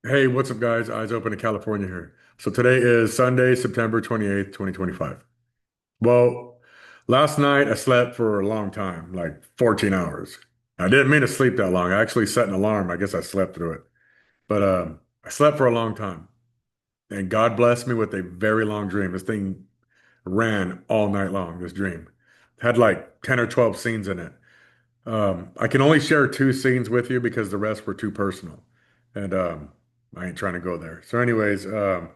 Hey, what's up, guys? Eyes Open in California here. So today is Sunday, September 28th, 2025. Well, last night I slept for a long time, like 14 hours. I didn't mean to sleep that long. I actually set an alarm. I guess I slept through it. But I slept for a long time. And God blessed me with a very long dream. This thing ran all night long, this dream. Had like 10 or 12 scenes in it. I can only share two scenes with you because the rest were too personal. And I ain't trying to go there. So, anyways, and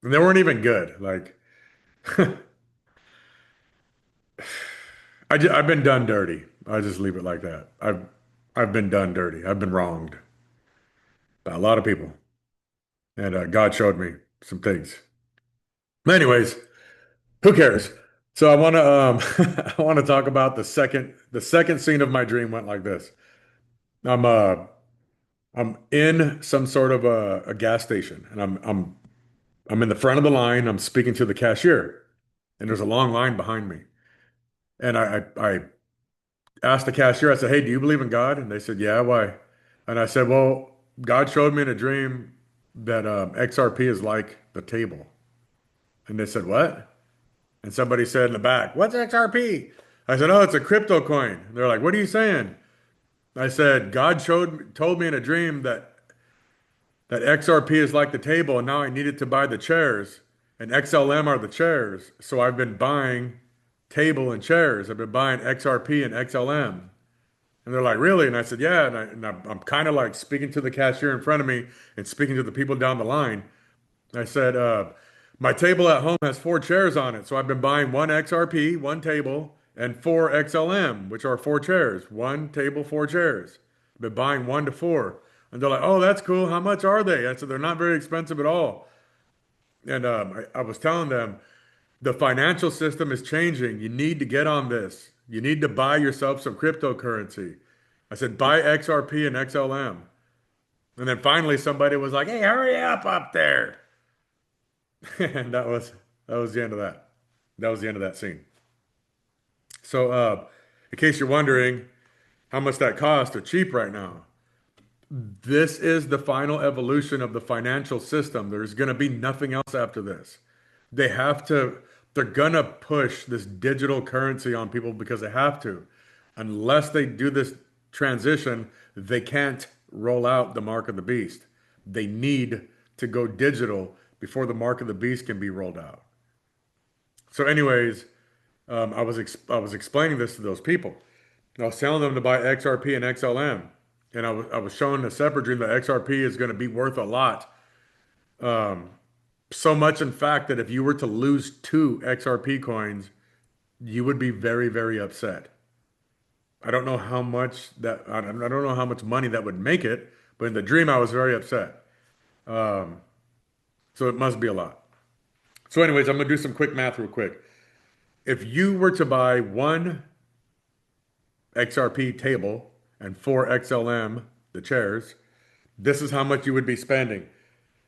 they weren't even good. Like, I've been done dirty. I just leave it like that. I've been done dirty. I've been wronged by a lot of people, and God showed me some things. Anyways, who cares? So I want to I want to talk about the second scene of my dream went like this. I'm uh I'm in some sort of a gas station, and I'm in the front of the line. I'm speaking to the cashier, and there's a long line behind me. And I asked the cashier, I said, "Hey, do you believe in God?" And they said, "Yeah, why?" And I said, "Well, God showed me in a dream that XRP is like the table." And they said, "What?" And somebody said in the back, "What's XRP?" I said, "Oh, it's a crypto coin." And they're like, "What are you saying?" I said, "God told me in a dream that XRP is like the table, and now I needed to buy the chairs, and XLM are the chairs. So I've been buying table and chairs. I've been buying XRP and XLM." And they're like, "Really?" And I said, "Yeah." And I'm kind of like speaking to the cashier in front of me and speaking to the people down the line. I said, "My table at home has four chairs on it. So I've been buying one XRP, one table, and four XLM, which are four chairs. One table, four chairs. I've been buying one to four." And they're like, "Oh, that's cool. How much are they?" I said, "They're not very expensive at all." And I was telling them, the financial system is changing. You need to get on this. You need to buy yourself some cryptocurrency. I said, "Buy XRP and XLM." And then finally somebody was like, "Hey, hurry up there." And that was the end of that. That was the end of that scene. So in case you're wondering how much that cost, they're cheap right now. This is the final evolution of the financial system. There's going to be nothing else after this. They have to, they're going to push this digital currency on people because they have to. Unless they do this transition, they can't roll out the mark of the beast. They need to go digital before the mark of the beast can be rolled out. So, anyways, I was explaining this to those people. I was telling them to buy XRP and XLM, and I was showing a separate dream that XRP is going to be worth a lot. Um, so much, in fact, that if you were to lose two XRP coins, you would be very, very upset. I don't know how much that I don't know how much money that would make it, but in the dream, I was very upset. Um, so it must be a lot. So, anyways, I'm gonna do some quick math real quick. If you were to buy one XRP table and four XLM, the chairs, this is how much you would be spending.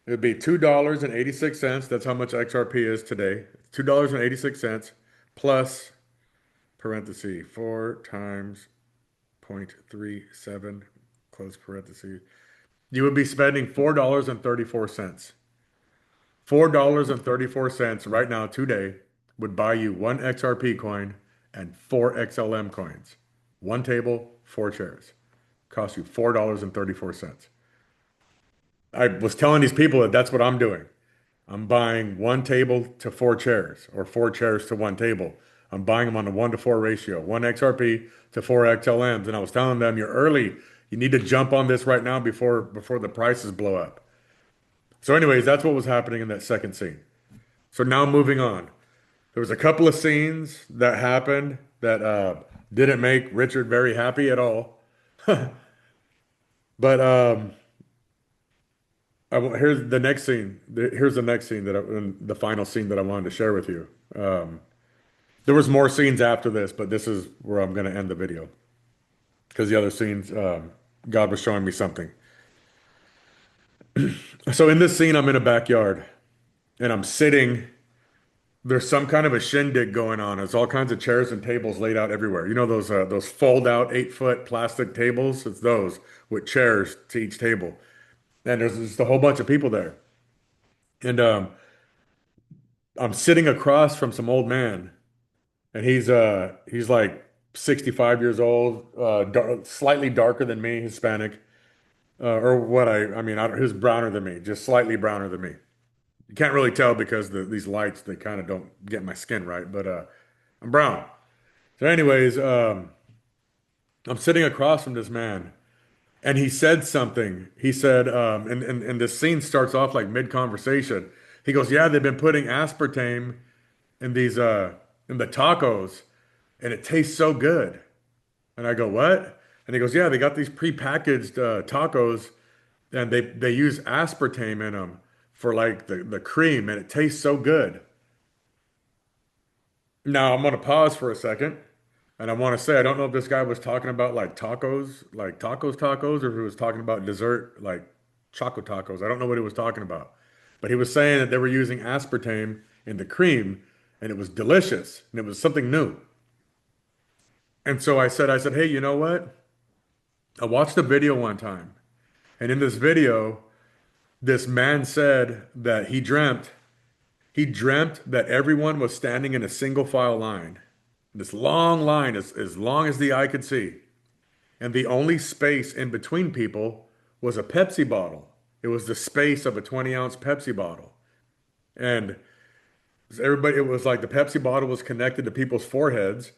It would be $2.86. That's how much XRP is today. $2.86 plus parenthesis 4 times 0.37 close parenthesis. You would be spending $4.34. $4.34 right now today would buy you one XRP coin and four XLM coins. One table, four chairs. Cost you $4.34. I was telling these people that that's what I'm doing. I'm buying one table to four chairs or four chairs to one table. I'm buying them on a 1-to-4 ratio, one XRP to four XLMs. And I was telling them, you're early. You need to jump on this right now before the prices blow up. So, anyways, that's what was happening in that second scene. So now moving on. There was a couple of scenes that happened that didn't make Richard very happy at all. But here's the next scene. Here's the next scene the final scene that I wanted to share with you. There was more scenes after this, but this is where I'm going to end the video because the other scenes, God was showing me something. So in this scene, I'm in a backyard and I'm sitting There's some kind of a shindig going on. It's all kinds of chairs and tables laid out everywhere. You know those fold out 8 foot plastic tables? It's those with chairs to each table. And there's just a whole bunch of people there. And I'm sitting across from some old man, and he's like 65 years old, slightly darker than me, Hispanic, or what I mean, he's browner than me, just slightly browner than me. You can't really tell because these lights they kind of don't get my skin right, but I'm brown. So, anyways, I'm sitting across from this man, and he said something. He said, and this scene starts off like mid-conversation. He goes, "Yeah, they've been putting aspartame in these in the tacos, and it tastes so good." And I go, "What?" And he goes, "Yeah, they got these prepackaged tacos, and they use aspartame in them for like the cream, and it tastes so good." Now I'm gonna pause for a second. And I want to say, I don't know if this guy was talking about like tacos, or if he was talking about dessert, like choco tacos. I don't know what he was talking about. But he was saying that they were using aspartame in the cream, and it was delicious, and it was something new. And so I said, hey, you know what? I watched a video one time, and in this video, this man said that he dreamt that everyone was standing in a single file line, this long line, as long as the eye could see. And the only space in between people was a Pepsi bottle. It was the space of a 20-ounce Pepsi bottle. And everybody, it was like the Pepsi bottle was connected to people's foreheads,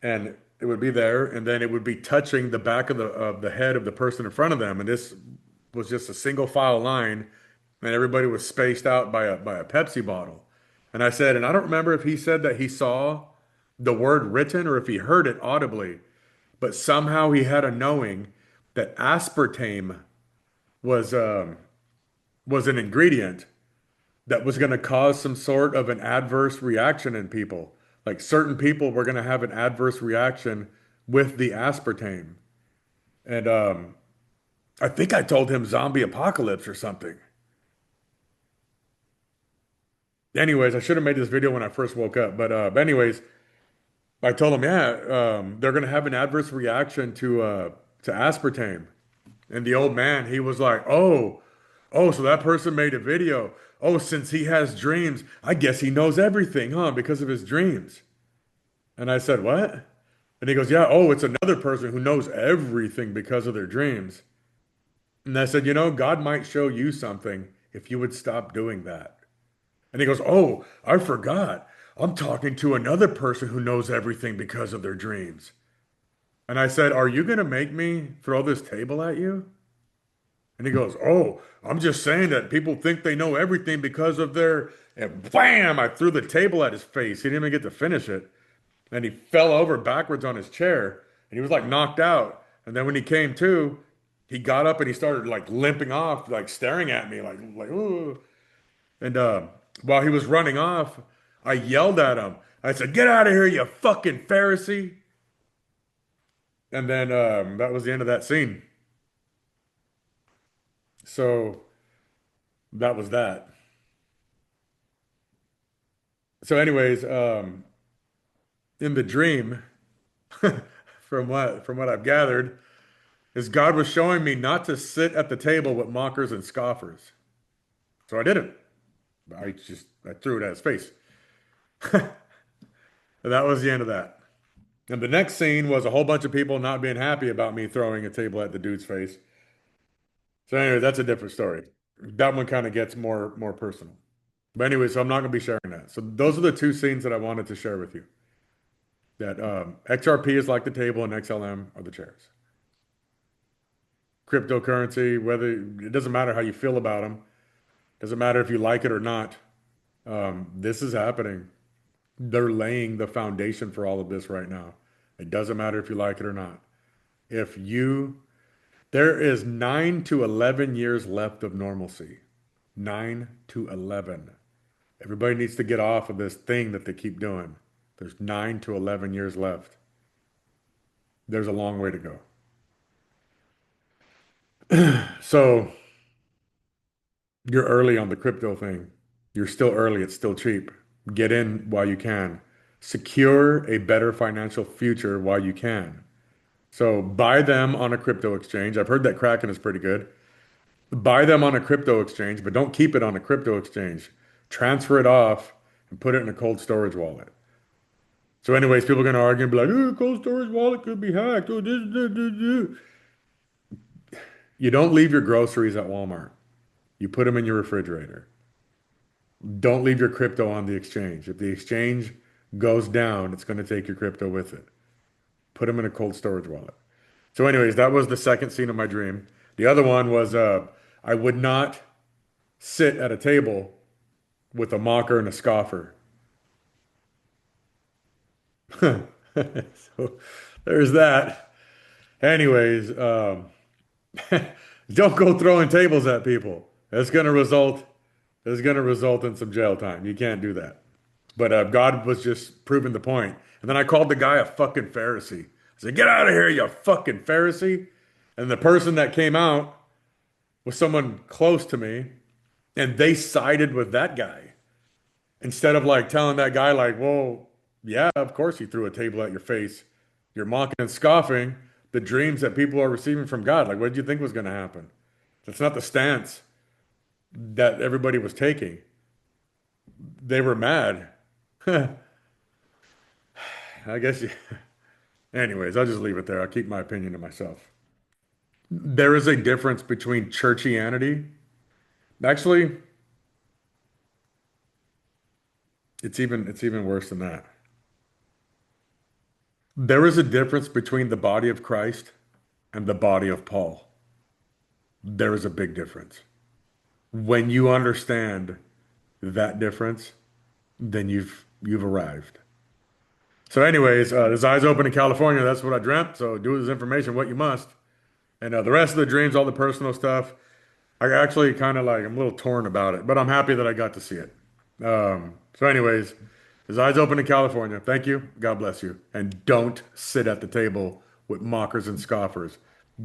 and it would be there, and then it would be touching the back of the head of the person in front of them. And this was just a single file line, and everybody was spaced out by a Pepsi bottle. And I said, and I don't remember if he said that he saw the word written or if he heard it audibly, but somehow he had a knowing that aspartame was was an ingredient that was going to cause some sort of an adverse reaction in people. Like certain people were going to have an adverse reaction with the aspartame. And I think I told him zombie apocalypse or something. Anyways, I should have made this video when I first woke up. But anyways, I told him, yeah, they're going to have an adverse reaction to aspartame. And the old man, he was like, oh, so that person made a video. Oh, since he has dreams, I guess he knows everything, huh? Because of his dreams. And I said, what? And he goes, yeah, oh, it's another person who knows everything because of their dreams. And I said, God might show you something if you would stop doing that. And he goes, oh, I forgot. I'm talking to another person who knows everything because of their dreams. And I said, are you going to make me throw this table at you? And he goes, oh, I'm just saying that people think they know everything because of their. And bam, I threw the table at his face. He didn't even get to finish it. And he fell over backwards on his chair. And he was like knocked out. And then when he came to, he got up and he started like limping off, like staring at me, like, ooh. And while he was running off, I yelled at him. I said, get out of here, you fucking Pharisee. And then that was the end of that scene. So that was that. So, anyways, in the dream, from what I've gathered, is God was showing me not to sit at the table with mockers and scoffers. So I didn't. I threw it at his face. And that was the end of that. And the next scene was a whole bunch of people not being happy about me throwing a table at the dude's face. So anyway, that's a different story. That one kind of gets more personal. But anyway, so I'm not going to be sharing that. So those are the two scenes that I wanted to share with you. That XRP is like the table and XLM are the chairs. Cryptocurrency, whether it doesn't matter how you feel about them, doesn't matter if you like it or not. This is happening. They're laying the foundation for all of this right now. It doesn't matter if you like it or not. If you, there is 9 to 11 years left of normalcy. 9 to 11. Everybody needs to get off of this thing that they keep doing. There's 9 to 11 years left. There's a long way to go. So you're early on the crypto thing. You're still early. It's still cheap. Get in while you can. Secure a better financial future while you can. So buy them on a crypto exchange. I've heard that Kraken is pretty good. Buy them on a crypto exchange, but don't keep it on a crypto exchange. Transfer it off and put it in a cold storage wallet. So, anyways, people are going to argue and be like, oh, cold storage wallet could be hacked. Oh, this. You don't leave your groceries at Walmart. You put them in your refrigerator. Don't leave your crypto on the exchange. If the exchange goes down, it's going to take your crypto with it. Put them in a cold storage wallet. So, anyways, that was the second scene of my dream. The other one was I would not sit at a table with a mocker and a scoffer. So there's that. Anyways, don't go throwing tables at people. It's gonna result in some jail time. You can't do that. But God was just proving the point. And then I called the guy a fucking Pharisee. I said, "Get out of here, you fucking Pharisee!" And the person that came out was someone close to me, and they sided with that guy instead of like telling that guy like, "Well, yeah, of course he threw a table at your face. You're mocking and scoffing the dreams that people are receiving from God. Like, what did you think was going to happen?" That's not the stance that everybody was taking. They were mad. I guess. Anyways, I'll just leave it there. I'll keep my opinion to myself. There is a difference between churchianity. Actually, it's even worse than that. There is a difference between the body of Christ and the body of Paul. There is a big difference. When you understand that difference, then you've arrived. So, anyways, this eyes open in California. That's what I dreamt. So, do with this information what you must. And the rest of the dreams, all the personal stuff, I actually kind of like, I'm a little torn about it, but I'm happy that I got to see it. So, anyways, his eyes open in California. Thank you. God bless you. And don't sit at the table with mockers and scoffers.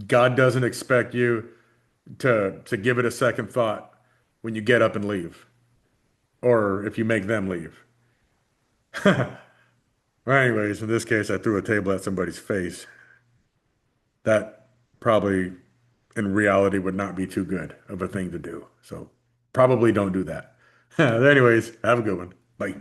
God doesn't expect you to give it a second thought when you get up and leave, or if you make them leave. Well, anyways, in this case, I threw a table at somebody's face. That probably in reality would not be too good of a thing to do. So probably don't do that. Anyways, have a good one. Bye.